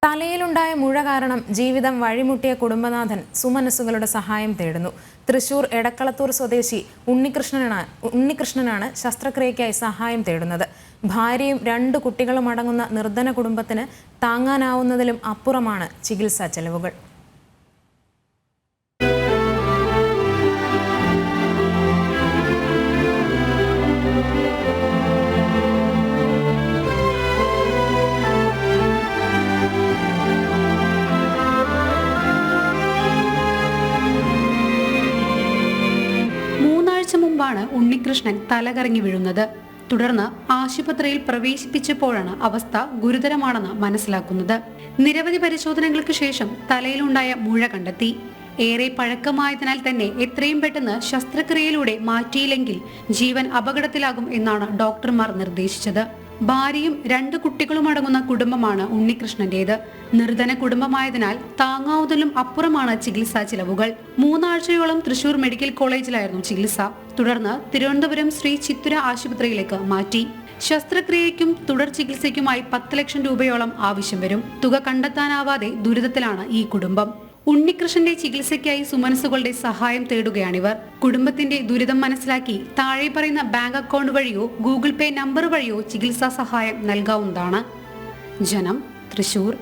തലയിലുണ്ടായ മുഴ കാരണം ജീവിതം വഴിമുട്ടിയ കുടുംബനാഥൻ സുമനസ്സുകളുടെ സഹായം തേടുന്നു. തൃശൂർ എടക്കളത്തൂർ സ്വദേശി ഉണ്ണികൃഷ്ണനാണ് ശസ്ത്രക്രിയയ്ക്കായി സഹായം തേടുന്നത്. ഭാര്യയും 2 കുട്ടികളും അടങ്ങുന്ന നിർധന കുടുംബത്തിന് താങ്ങാനാവുന്നതിലും അപ്പുറമാണ് ചികിത്സാ ചെലവുകൾ. മുമ്പാണ് ഉണ്ണികൃഷ്ണൻ തലകറങ്ങി വീഴുന്നത്. തുടർന്ന് ആശുപത്രിയിൽ പ്രവേശിപ്പിച്ചപ്പോഴാണ് അവസ്ഥ ഗുരുതരമാണെന്ന് മനസ്സിലാക്കുന്നത്. നിരവധി പരിശോധനകൾക്ക് ശേഷം തലയിലുണ്ടായ മുഴ കണ്ടെത്തി. ഏറെ പഴക്കമായതിനാൽ തന്നെ എത്രയും പെട്ടെന്ന് ശസ്ത്രക്രിയയിലൂടെ മാറ്റിയില്ലെങ്കിൽ ജീവൻ അപകടത്തിലാകും എന്നാണ് ഡോക്ടർമാർ നിർദ്ദേശിച്ചത്. ഭാര്യയും 2 കുട്ടികളും അടങ്ങുന്ന കുടുംബമാണ് ഉണ്ണികൃഷ്ണന്റേത്. നിർധന കുടുംബമായതിനാൽ താങ്ങാവുന്നതിലും അപ്പുറമാണ് ചികിത്സാ ചിലവുകൾ. 3 ആഴ്ചയോളം തൃശൂർ മെഡിക്കൽ കോളേജിലായിരുന്നു ചികിത്സ. തുടർന്ന് തിരുവനന്തപുരം ശ്രീ ചിത്തുര ആശുപത്രിയിലേക്ക് മാറ്റി. ശസ്ത്രക്രിയയ്ക്കും തുടർ ചികിത്സയ്ക്കുമായി 10 ലക്ഷം രൂപയോളം ആവശ്യം വരും. തുക കണ്ടെത്താനാവാതെ ദുരിതത്തിലാണ് ഈ കുടുംബം. ഉണ്ണികൃഷ്ണന്റെ ചികിത്സയ്ക്കായി സുമനസ്സുകളുടെ സഹായം തേടുകയാണിവർ. കുടുംബത്തിന്റെ ദുരിതം മനസ്സിലാക്കി താഴെ പറയുന്ന ബാങ്ക് അക്കൗണ്ട് വഴിയോ ഗൂഗിൾ പേ നമ്പർ വഴിയോ ചികിത്സാ സഹായം നൽകാവുന്നതാണ്. ജനം, തൃശൂർ.